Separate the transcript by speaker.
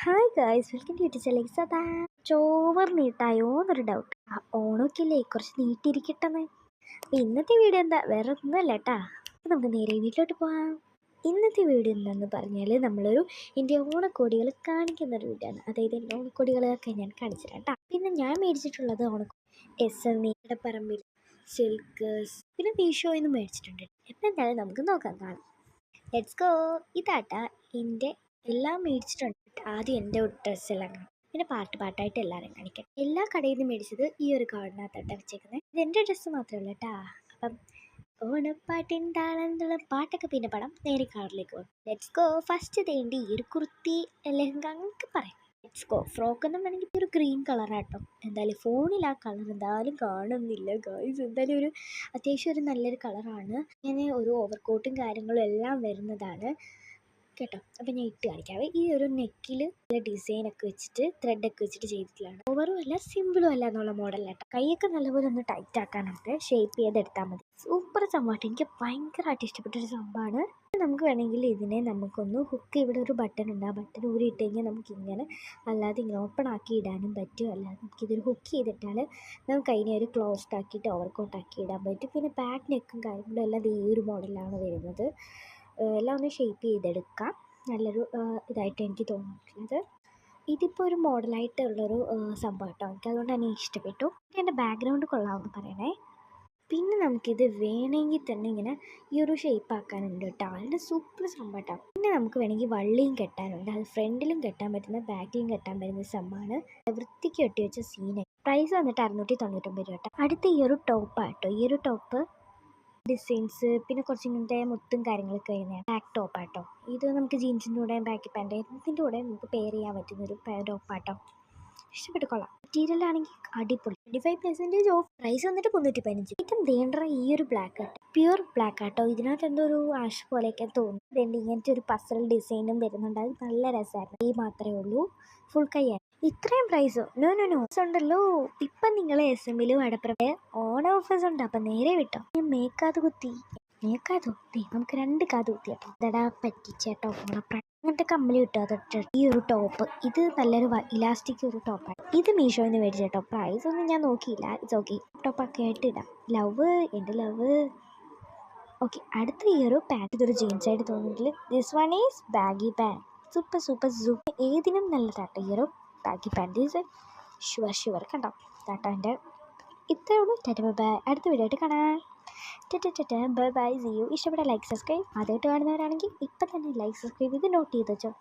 Speaker 1: Hi guys, welcome to YouTube. സദാ ചോവർ നീട്ടായോ എന്നൊരു ഡൗട്ട്. ഓണമൊക്കെ ഇല്ലേ, കുറച്ച് നീട്ടിയിരിക്കട്ടെന്ന്. അപ്പം ഇന്നത്തെ വീഡിയോ എന്താ, വേറെ ഒന്നുമല്ല കേട്ടാ. അപ്പം നമുക്ക് നേരെ വീട്ടിലോട്ട് പോകാം. ഇന്നത്തെ വീഡിയോ എന്താണെന്ന് പറഞ്ഞാൽ നമ്മളൊരു എൻ്റെ ഓണക്കോടികൾ കാണിക്കുന്നൊരു വീഡിയോ ആണ്. അതായത് എൻ്റെ ഓണക്കോടികളൊക്കെ ഞാൻ കാണിച്ചു തരാം കേട്ടോ. പിന്നെ ഞാൻ മേടിച്ചിട്ടുള്ളത് SME പറമ്പിൽ സിൽക്കേഴ്സ്, പിന്നെ മീഷോയിൽ നിന്ന് മേടിച്ചിട്ടുണ്ട്. എപ്പം എന്തായാലും നമുക്ക് നോക്കാം, കാണാം. Let's go. ഇതാട്ടാ എൻ്റെ എല്ലാം മേടിച്ചിട്ടുണ്ട്. ആദ്യം എൻ്റെ ഡ്രസ്സെല്ലാം കാണാം, പിന്നെ പാട്ടായിട്ട് എല്ലാവരും കാണിക്കാം. എല്ലാ കടയിൽ നിന്ന് മേടിച്ചത് ഈ ഒരു കാർഡിനകത്തോട്ടാണ് വെച്ചേക്കുന്നത്. ഇത് എൻ്റെ ഡ്രസ്സ് മാത്രമല്ല കേട്ടാ. അപ്പം ഓണപ്പാട്ടിൻ താളം പാട്ടൊക്കെ പിന്നെ പടം നേരെ കാറിലേക്ക് പോകും. Let's go. ഫസ്റ്റ് തേണ്ടി ഈ ഒരു കുർത്തി ലെഹങ്ക അങ്ങനെയൊക്കെ പറയാം. Let's go. ഫ്രോക്ക് എന്നും വേണമെങ്കിൽ ഒരു ഗ്രീൻ കളറാട്ടോ. എന്തായാലും ഫോണിൽ ആ കളർ എന്തായാലും കാണുന്നില്ല ഗായ്സ്. എന്തായാലും ഒരു അത്യാവശ്യം ഒരു നല്ലൊരു കളറാണ്. ഇങ്ങനെ ഒരു ഓവർകോട്ടും കാര്യങ്ങളും എല്ലാം വരുന്നതാണ് കേട്ടോ. അപ്പം ഞാൻ ഇട്ട് കാണിക്കാവേ. ഈ ഒരു നെക്കിൽ നല്ല ഡിസൈനൊക്കെ വെച്ചിട്ട് ത്രെഡൊക്കെ വെച്ചിട്ട് ചെയ്തിട്ടുള്ളതാണ്. ഓവറും അല്ല സിമ്പിളും അല്ല എന്നുള്ള മോഡലാട്ടോ. കൈയൊക്കെ നല്ലപോലെ ഒന്ന് ടൈറ്റ് ആക്കാനായിട്ട് ഷേപ്പ് ചെയ്തെടുത്താൽ മതി. സൂപ്പർ സംഭവമായിട്ട് എനിക്ക് ഭയങ്കരമായിട്ട് ഇഷ്ടപ്പെട്ടൊരു സംഭവമാണ്. നമുക്ക് വേണമെങ്കിൽ ഇതിനെ നമുക്കൊന്ന് ഹുക്ക്, ഇവിടെ ഒരു ബട്ടൺ ഉണ്ട്, ആ ബട്ടൺ ഊരി ഇട്ട് കഴിഞ്ഞാൽ നമുക്കിങ്ങനെ അല്ലാതെ ഇങ്ങനെ ഓപ്പൺ ആക്കി ഇടാനും പറ്റും. അല്ലാതെ നമുക്കിതൊരു ഹുക്ക് ചെയ്തിട്ടാൽ നമുക്ക് അതിനെ ഒരു ക്ലോസ്ഡ് ആക്കിയിട്ട് ഓവർകോട്ടാക്കി ഇടാൻ പറ്റും. പിന്നെ ബാക്ക് നെക്കും കാര്യങ്ങളും എല്ലാം ഈ ഒരു മോഡലാണ് വരുന്നത്. എല്ലാം ഒന്ന് ഷേപ്പ് ചെയ്തെടുക്കാം. നല്ലൊരു ഇതായിട്ട് എനിക്ക് തോന്നിയിട്ടുള്ളത്. ഇതിപ്പോൾ ഒരു മോഡലായിട്ടുള്ളൊരു സംഭവം കേട്ടോ. എനിക്കതുകൊണ്ട് തന്നെ ഇഷ്ടപ്പെട്ടു. എൻ്റെ ബാക്ക്ഗ്രൗണ്ട് കൊള്ളാമെന്ന് പറയണേ. പിന്നെ നമുക്കിത് വേണമെങ്കിൽ തന്നെ ഇങ്ങനെ ഈ ഒരു ഷേപ്പ് ആക്കാനുണ്ട് കേട്ടോ. അതിൻ്റെ സൂപ്പർ സംഭവം കേട്ടോ. പിന്നെ നമുക്ക് വേണമെങ്കിൽ വള്ളിയും കെട്ടാനുണ്ട്. അത് ഫ്രണ്ടിലും കെട്ടാൻ പറ്റുന്ന ബാക്കിലും കെട്ടാൻ പറ്റുന്ന സംഭവമാണ്. വൃത്തിക്ക് കെട്ടി വെച്ച സീനായി. പ്രൈസ് വന്നിട്ട് 699 രൂപ കേട്ടോ. അടുത്ത ഈ ഒരു ടോപ്പാട്ടോ. ഈ ഒരു ടോപ്പ് ഡിസൈൻസ് പിന്നെ കുറച്ച് ഇങ്ങനത്തെ മുത്തും കാര്യങ്ങളൊക്കെ വരുന്നതാണ്. ബാക്ക് ടോപ്പാട്ടോ. ഇത് നമുക്ക് ജീൻസിൻ്റെ കൂടെ ബാക്കി പാൻറ്റ് ഇതിൻ്റെ കൂടെ നമുക്ക് പെയർ ചെയ്യാൻ പറ്റുന്നൊരു ടോപ്പാട്ടോ. ഇഷ്ടപ്പെട്ട് കൊള്ളാം. മെറ്റീരിയൽ ആണെങ്കിൽ അടിപൊളി. 25% ഓഫ്. പ്രൈസ് വന്നിട്ട് 315. ഏറ്റവും വേണ്ട ഈ ഒരു ബ്ലാക്ക് ആട്ടോ, പ്യുവർ ബ്ലാക്ക് ആട്ടോ. ഇതിനകത്ത് എന്തോ ഒരു ആഷ് പോലെയൊക്കെ തോന്നും. ഇതുണ്ട് ഇങ്ങനത്തെ ഒരു പസൽ ഡിസൈനും വരുന്നുണ്ട്. അത് നല്ല രസമായിരുന്നു. ഈ മാത്രമേ ഉള്ളൂ, ഫുൾ കൈയാണ്. ഇത്രയും പ്രൈസോ? നോ ഉണ്ടല്ലോ. ഇപ്പം നിങ്ങൾ SML വടപ്രഭ ഓണ ഓഫേഴ്സ് ഉണ്ട്. അപ്പം നേരെ വിട്ടോ. ഞാൻ മേക്കാത് കുത്തി നമുക്ക് 2 കാത് കുത്തി കേട്ടോ. ഇതടാ പറ്റിച്ചേട്ടോ ഓണപ്രാ. അങ്ങനത്തെ കമ്മല് കിട്ടും. അതൊട്ട് ഈ ഒരു ടോപ്പ്, ഇത് നല്ലൊരു ഇലാസ്റ്റിക് ഒരു ടോപ്പാണ്. ഇത് മീഷോയിൽ നിന്ന് മേടിച്ചേട്ടോ. പ്രൈസ് ഒന്നും ഞാൻ നോക്കിയില്ല. It's okay. ടോപ്പൊക്കെ ആയിട്ട് ഇടാം. ലവ്, എൻ്റെ ലവ്. ഓക്കെ. അടുത്ത ഈ ഒരു പാൻറ്റ്, ഇതൊരു ജീൻസ് ആയിട്ട് തോന്നിയിട്ടില്ല. This one is baggy pant. Super ഏതിനും നല്ലതാട്ടോ ഈ ഒരു ബാഗി പാൻറ്റ്. ഈസ് ഷുവർ കണ്ടോ. താട്ടോ എൻ്റെ ഇത്രയേ ഉള്ളൂ. ബൈ. അടുത്ത വീഡിയോ ആയിട്ട് കാണാം. ബൈ. See you. ഇഷ്ടപ്പെട്ട ലൈക്ക് സബ്സ്ക്രൈബ്. ആദ്യമായിട്ട് കാണുന്നവരാണെങ്കിൽ ഇപ്പം തന്നെ ലൈക്ക് സബ്സ്ക്രൈബ് ചെയ്ത് നോട്ട് ചെയ്ത് വെച്ചോ.